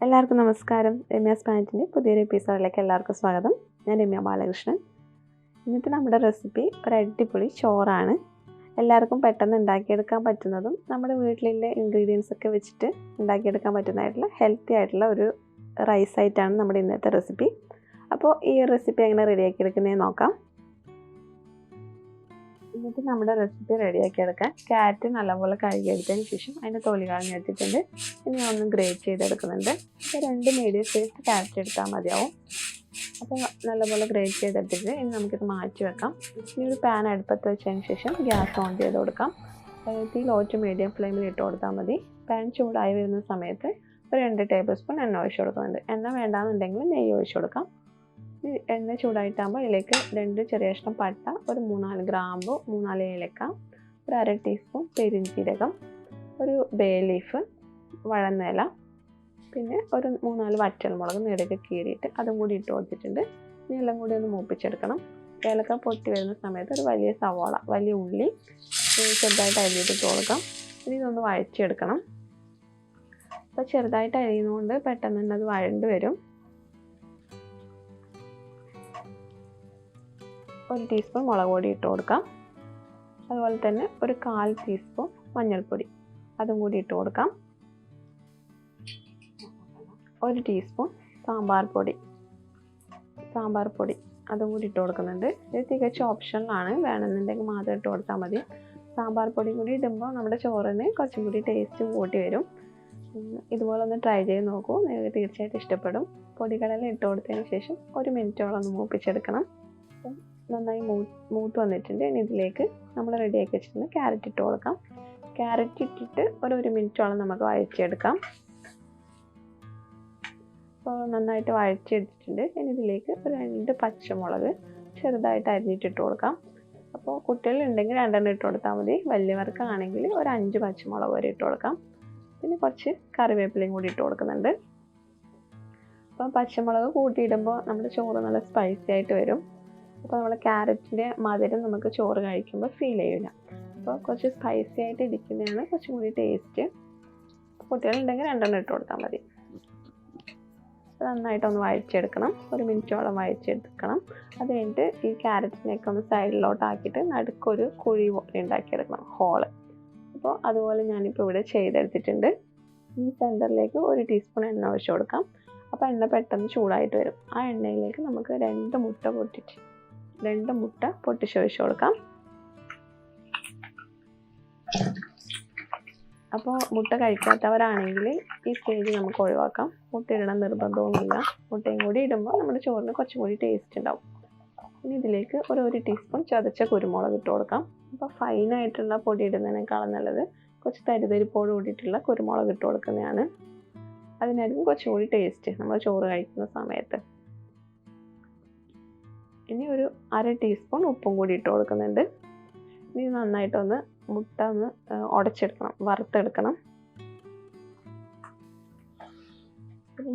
എല്ലാവർക്കും നമസ്കാരം. രമ്യാസ് പാനറ്റിൻ്റെ പുതിയൊരു എപ്പിസോഡിലേക്ക് എല്ലാവർക്കും സ്വാഗതം. ഞാൻ രമ്യ ബാലകൃഷ്ണൻ. ഇന്നത്തെ നമ്മുടെ റെസിപ്പി ഒരു അടിപൊളി ചോറാണ്. എല്ലാവർക്കും പെട്ടെന്ന് ഉണ്ടാക്കിയെടുക്കാൻ പറ്റുന്നതും നമ്മുടെ വീട്ടിലെ ഇൻഗ്രീഡിയൻസ് ഒക്കെ വെച്ചിട്ട് ഉണ്ടാക്കിയെടുക്കാൻ പറ്റുന്നതായിട്ടുള്ള ഹെൽത്തി ആയിട്ടുള്ള ഒരു റൈസ് ആയിട്ടാണ് നമ്മുടെ ഇന്നത്തെ റെസിപ്പി. അപ്പോൾ ഈ റെസിപ്പി എങ്ങനെ റെഡിയാക്കിയെടുക്കുന്നതെന്ന് നോക്കാം. എന്നിട്ട് നമ്മുടെ റെസിപ്പി റെഡിയാക്കി എടുക്കാൻ ക്യാരറ്റ് നല്ലപോലെ കഴുകിയെടുത്തതിന് ശേഷം അതിൻ്റെ തൊലി കളഞ്ഞെടുത്തിട്ടുണ്ട്. ഇനി ഒന്ന് ഗ്രേറ്റ് ചെയ്തെടുക്കുന്നുണ്ട്. അപ്പോൾ 2 മീഡിയം സൈസ് ക്യാരറ്റ് എടുത്താൽ മതിയാവും. അപ്പോൾ നല്ലപോലെ ഗ്രേറ്റ് ചെയ്തെടുത്തിട്ട് ഇനി നമുക്കിത് മാറ്റി വെക്കാം. ഇനി ഒരു പാൻ അടുപ്പത്ത് വെച്ചതിന് ശേഷം ഗ്യാസ് ഓൺ ചെയ്ത് കൊടുക്കാം. തീ ലോ ടു മീഡിയം ഫ്ലെയിമിൽ ഇട്ട് കൊടുത്താൽ മതി. പാൻ ചൂടായി വരുന്ന സമയത്ത് ഒരു 2 ടേബിൾ സ്പൂൺ എണ്ണ ഒഴിച്ച് കൊടുക്കുന്നുണ്ട്. എണ്ണ വേണ്ടാന്നുണ്ടെങ്കിൽ നെയ്യ് ഒഴിച്ച് കൊടുക്കാം. എണ്ണ ചൂടായിട്ടാകുമ്പോൾ ഇതിലേക്ക് 2 ചെറിയ കഷ്ണം പട്ട, ഒരു 3-4 ഗ്രാമ്പ്, 3-4 ഏലക്ക, ഒരു 1/2 ടീസ്പൂൺ പെരിഞ്ജീരകം, ഒരു ബേ ലീഫ്, വഴന്നേല, പിന്നെ ഒരു 3-4 വറ്റൽമുളക് നെടുകെ കീറിയിട്ട് അതും കൂടി ഇട്ട് കൊടുത്തിട്ടുണ്ട്. ഇനി എല്ലാം കൂടി ഒന്ന് മൂപ്പിച്ചെടുക്കണം. ഏലക്ക പൊട്ടി വരുന്ന സമയത്ത് ഒരു വലിയ സവാള, വലിയ ഉള്ളി ചെറുതായിട്ട് അരിഞ്ഞിട്ട് കൊടുക്കാം. ഇനി ഇതൊന്ന് വഴച്ചെടുക്കണം. അപ്പോൾ ചെറുതായിട്ട് അരിയുന്നതുകൊണ്ട് പെട്ടെന്ന് തന്നെ അത് വഴണ്ട് വരും. 1 ടീസ്പൂൺ മുളക് പൊടി ഇട്ട് കൊടുക്കാം. അതുപോലെ തന്നെ ഒരു 1/4 ടീസ്പൂൺ മഞ്ഞൾപ്പൊടി അതും കൂടി ഇട്ട് കൊടുക്കാം. 1 ടീസ്പൂൺ സാമ്പാർ പൊടി അതും കൂടി ഇട്ട് കൊടുക്കുന്നുണ്ട്. ഇത് തികച്ചും ഓപ്ഷണലാണ്, വേണമെന്നുണ്ടെങ്കിൽ മാത്രം ഇട്ട് കൊടുത്താൽ മതി. സാമ്പാർ പൊടി കൂടി ഇടുമ്പോൾ നമ്മുടെ ചോറിന് കുറച്ചും കൂടി ടേസ്റ്റ് കൂട്ടി വരും. ഇതുപോലെ ഒന്ന് ട്രൈ ചെയ്ത് നോക്കൂ, നിങ്ങൾക്ക് തീർച്ചയായിട്ടും ഇഷ്ടപ്പെടും. പൊടികളെല്ലാം ഇട്ട് കൊടുത്തതിന് ശേഷം 1 മിനിറ്റോളം ഒന്ന് മൂപ്പിച്ചെടുക്കണം. നന്നായി മൂത്ത് വന്നിട്ടുണ്ട്. ഇനി ഇതിലേക്ക് നമ്മൾ റെഡിയാക്കി വെച്ചിട്ടുണ്ട് ക്യാരറ്റ് ഇട്ട് കൊടുക്കാം. ക്യാരറ്റ് ഇട്ടിട്ട് ഒരു 1 മിനിറ്റോളം നമുക്ക് വഴച്ചെടുക്കാം. അപ്പോൾ നന്നായിട്ട് വഴച്ചെടുത്തിട്ടുണ്ട്. ഇനി ഇതിലേക്ക് ഒരു 2 പച്ചമുളക് ചെറുതായിട്ട് അരിഞ്ഞിട്ടിട്ട് കൊടുക്കാം. അപ്പോൾ കുട്ടികളുണ്ടെങ്കിൽ 2 ഇട്ട് കൊടുത്താൽ മതി. വലിയവർക്കാണെങ്കിൽ ഒരു 5 പച്ചമുളക് വരെ ഇട്ട് കൊടുക്കാം. പിന്നെ കുറച്ച് കറിവേപ്പിലയും കൂടി ഇട്ട് കൊടുക്കുന്നുണ്ട്. അപ്പോൾ പച്ചമുളക് കൂട്ടിയിടുമ്പോൾ നമ്മുടെ ചോറ് നല്ല സ്പൈസി ആയിട്ട് വരും. അപ്പോൾ നമ്മൾ ക്യാരറ്റിൻ്റെ മധുരം നമുക്ക് ചോറ് കഴിക്കുമ്പോൾ ഫീൽ ചെയ്യില്ല. അപ്പോൾ കുറച്ച് സ്പൈസി ആയിട്ട് ഇരിക്കുന്നതാണ് കുറച്ചും കൂടി ടേസ്റ്റ്. കുട്ടികളുണ്ടെങ്കിൽ 2 ഇട്ട് കൊടുത്താൽ മതി. നന്നായിട്ടൊന്ന് വഴച്ചെടുക്കണം. 1 മിനിറ്റോളം വഴച്ചെടുക്കണം. അത് കഴിഞ്ഞിട്ട് ഈ ക്യാരറ്റിനെയൊക്കെ ഒന്ന് സൈഡിലോട്ടാക്കിയിട്ട് നടുക്കൊരു കുഴി പോലെ ഉണ്ടാക്കിയെടുക്കണം, ഹോള്. അപ്പോൾ അതുപോലെ ഞാനിപ്പോൾ ഇവിടെ ചെയ്തെടുത്തിട്ടുണ്ട്. ഈ സെൻറ്ററിലേക്ക് 1 ടീസ്പൂൺ എണ്ണ ഒഴിച്ച് കൊടുക്കാം. അപ്പോൾ എണ്ണ പെട്ടെന്ന് ചൂടായിട്ട് വരും. ആ എണ്ണയിലേക്ക് നമുക്ക് 2 മുട്ട പൊട്ടിച്ചൊഴിച്ച് കൊടുക്കാം. അപ്പോൾ മുട്ട കഴിക്കാത്തവരാണെങ്കിൽ ഈ സ്റ്റേജ് നമുക്ക് ഒഴിവാക്കാം. മുട്ട ഇടണം നിർബന്ധമൊന്നുമില്ല. മുട്ടയും കൂടി ഇടുമ്പോൾ നമ്മുടെ ചോറിന് കുറച്ചും കൂടി ടേസ്റ്റ് ഉണ്ടാവും. ഇനി ഇതിലേക്ക് ഒരു 1 ടീസ്പൂൺ ചതച്ച കുരുമുളക് ഇട്ട് കൊടുക്കാം. അപ്പോൾ ഫൈനായിട്ടുള്ള പൊടി ഇടുന്നതിനേക്കാളും നല്ലത് കുറച്ച് തരിതരിപ്പോട് കൂടിയിട്ടുള്ള കുരുമുളക് ഇട്ട് കൊടുക്കുന്നതാണ്. അതിനായിരിക്കും കുറച്ചും കൂടി ടേസ്റ്റ് നമ്മൾ ചോറ് കഴിക്കുന്ന സമയത്ത്. ഇനി ഒരു 1/2 ടീസ്പൂൺ ഉപ്പും കൂടി ഇട്ട് കൊടുക്കുന്നുണ്ട്. ഇനി നന്നായിട്ടൊന്ന് മുട്ട ഒന്ന് ഉടച്ചെടുക്കണം, വറുത്തെടുക്കണം.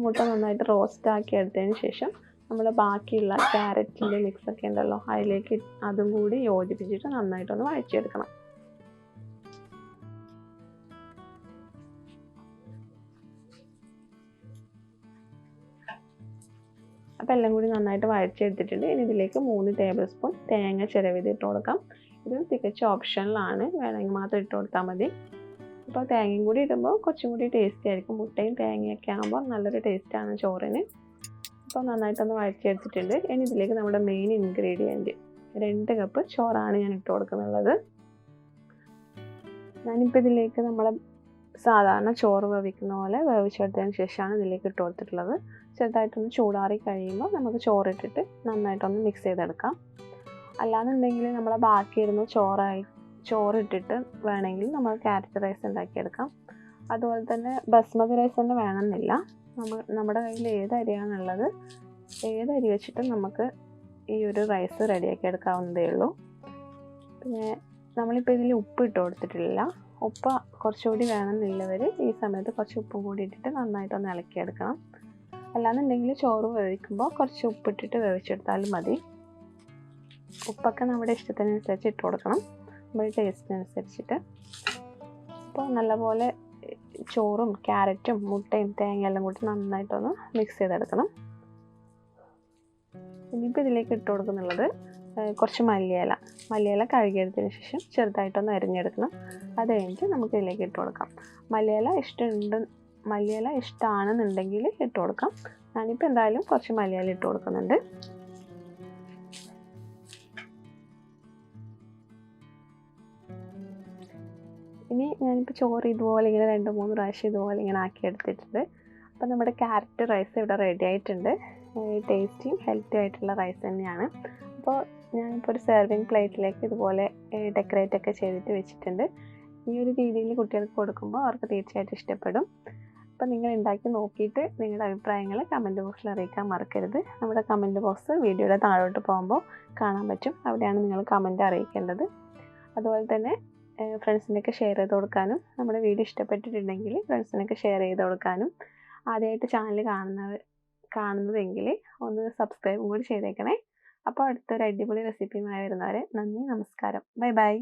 മുട്ട നന്നായിട്ട് റോസ്റ്റ് ആക്കി എടുത്തതിന് ശേഷം നമ്മൾ ബാക്കിയുള്ള ക്യാരറ്റിൻ്റെ മിക്സൊക്കെ ഉണ്ടല്ലോ അതിലേക്ക് അതും കൂടി യോജിപ്പിച്ചിട്ട് നന്നായിട്ടൊന്ന് വഴച്ചെടുക്കണം. അപ്പോൾ എല്ലാം കൂടി നന്നായിട്ട് വഴച്ചെടുത്തിട്ടുണ്ട്. ഇനി ഇതിലേക്ക് 3 ടേബിൾ സ്പൂൺ തേങ്ങ ചിരവിത് ഇട്ട് കൊടുക്കാം. ഇത് തികച്ചും ഓപ്ഷണലാണ്, വേണമെങ്കിൽ മാത്രം ഇട്ട് കൊടുത്താൽ മതി. അപ്പോൾ തേങ്ങയും കൂടി ഇടുമ്പോൾ കുറച്ചും കൂടി ടേസ്റ്റി ആയിരിക്കും. മുട്ടയും തേങ്ങയൊക്കെ ആകുമ്പോൾ നല്ലൊരു ടേസ്റ്റാണ് ചോറിന്. അപ്പോൾ നന്നായിട്ടൊന്ന് വഴച്ചെടുത്തിട്ടുണ്ട്. ഇനി ഇതിലേക്ക് നമ്മുടെ മെയിൻ ഇൻഗ്രീഡിയൻറ്റ് 2 കപ്പ് ചോറാണ് ഞാൻ ഇട്ട് കൊടുക്കുന്നുള്ളത്. ഞാനിപ്പോൾ ഇതിലേക്ക് നമ്മൾ സാധാരണ ചോറ് വേവിക്കുന്ന പോലെ വേവിച്ചെടുത്തതിന് ശേഷമാണ് ഇതിലേക്ക് ഇട്ട് കൊടുത്തിട്ടുള്ളത്. ചെറുതായിട്ടൊന്ന് ചൂടാറി കഴിയുമ്പോൾ നമുക്ക് ചോറിട്ടിട്ട് നന്നായിട്ടൊന്ന് മിക്സ് ചെയ്തെടുക്കാം. അല്ലാന്നുണ്ടെങ്കിൽ നമ്മൾ ബാക്കിയിരുന്ന ചോറിട്ടിട്ട് വേണമെങ്കിൽ നമ്മൾ ക്യാരറ്റ് റൈസ് ഉണ്ടാക്കിയെടുക്കാം. അതുപോലെ തന്നെ ബസ്മതി റൈസ് തന്നെ വേണമെന്നില്ല. നമ്മുടെ കയ്യിൽ ഏത് അരിയാണുള്ളത്, ഏത് അരി വെച്ചിട്ട് നമുക്ക് ഈ ഒരു റൈസ് റെഡിയാക്കി എടുക്കാവുന്നതേ ഉള്ളൂ. പിന്നെ നമ്മളിപ്പോൾ ഇതിൽ ഉപ്പ് ഇട്ട് കൊടുത്തിട്ടില്ല. ഉപ്പ് കുറച്ചുകൂടി വേണമെന്നുള്ളവർ ഈ സമയത്ത് കുറച്ച് ഉപ്പും കൂടി ഇട്ടിട്ട് നന്നായിട്ടൊന്ന് ഇളക്കിയെടുക്കണം. അല്ലാന്നുണ്ടെങ്കിൽ ചോറ് വേവിക്കുമ്പോൾ കുറച്ച് ഉപ്പിട്ടിട്ട് വേവിച്ചെടുത്താലും മതി. ഉപ്പൊക്കെ നമ്മുടെ ഇഷ്ടത്തിനനുസരിച്ച് ഇട്ട് കൊടുക്കണം, നമ്മുടെ ടേസ്റ്റിനനുസരിച്ചിട്ട്. അപ്പോൾ നല്ലപോലെ ചോറും ക്യാരറ്റും മുട്ടയും തേങ്ങയെല്ലാം കൂടി നന്നായിട്ടൊന്ന് മിക്സ് ചെയ്തെടുക്കണം. ഇനിയിപ്പോൾ ഇതിലേക്ക് ഇട്ട് കൊടുക്കുന്നുള്ളത് കുറച്ച് മല്ലിയില കഴുകിയെടുത്തതിന് ശേഷം ചെറുതായിട്ടൊന്ന് അരിഞ്ഞെടുക്കണം. അത് കഴിഞ്ഞിട്ട് നമുക്ക് ഇതിലേക്ക് ഇട്ട് കൊടുക്കാം. മല്ലിയില ഇഷ്ടമാണെന്നുണ്ടെങ്കിൽ ഇട്ട് കൊടുക്കാം. ഞാനിപ്പോൾ എന്തായാലും കുറച്ച് മല്ലിയില ഇട്ട് കൊടുക്കുന്നുണ്ട്. ഇനി ഞാനിപ്പോൾ ചോറ് ഇതുപോലെ ഇങ്ങനെ 2-3 പ്രാവശ്യം ഇതുപോലെ ഇങ്ങനെ ആക്കിയെടുത്തിട്ടുണ്ട്. അപ്പോൾ നമ്മുടെ ക്യാരറ്റ് റൈസ് ഇവിടെ റെഡി ആയിട്ടുണ്ട്. ടേസ്റ്റിയും ഹെൽത്തി ആയിട്ടുള്ള റൈസ് തന്നെയാണ്. അപ്പോൾ ഞാനിപ്പോൾ ഒരു സെർവിങ് പ്ലേറ്റിലേക്ക് ഇതുപോലെ ഡെക്കറേറ്റ് ഒക്കെ ചെയ്തിട്ട് വെച്ചിട്ടുണ്ട്. ഈ ഒരു രീതിയിൽ കുട്ടികൾക്ക് കൊടുക്കുമ്പോൾ അവർക്ക് തീർച്ചയായിട്ടും ഇഷ്ടപ്പെടും. അപ്പോൾ നിങ്ങൾ ഉണ്ടാക്കി നോക്കിയിട്ട് നിങ്ങളുടെ അഭിപ്രായങ്ങൾ കമൻറ്റ് ബോക്സിൽ അറിയിക്കാൻ മറക്കരുത്. നമ്മുടെ കമൻറ്റ് ബോക്സ് വീഡിയോയുടെ താഴോട്ട് പോകുമ്പോൾ കാണാൻ പറ്റും. അവിടെയാണ് നിങ്ങൾ കമൻറ്റ് അറിയിക്കേണ്ടത്. അതുപോലെ തന്നെ ഫ്രണ്ട്സിനൊക്കെ ഷെയർ ചെയ്ത് കൊടുക്കാനും, നമ്മുടെ വീഡിയോ ഇഷ്ടപ്പെട്ടിട്ടുണ്ടെങ്കിൽ ഫ്രണ്ട്സിനൊക്കെ ഷെയർ ചെയ്ത് കൊടുക്കാനും, ആദ്യമായിട്ട് ചാനൽ കാണുന്നതെങ്കിൽ ഒന്ന് സബ്സ്ക്രൈബും കൂടി ചെയ്തേക്കണേ. അപ്പോൾ അടുത്തൊരു അടിപൊളി റെസിപ്പിയുമായി വരുന്നവരെ നന്ദി, നമസ്കാരം, ബൈ ബൈ.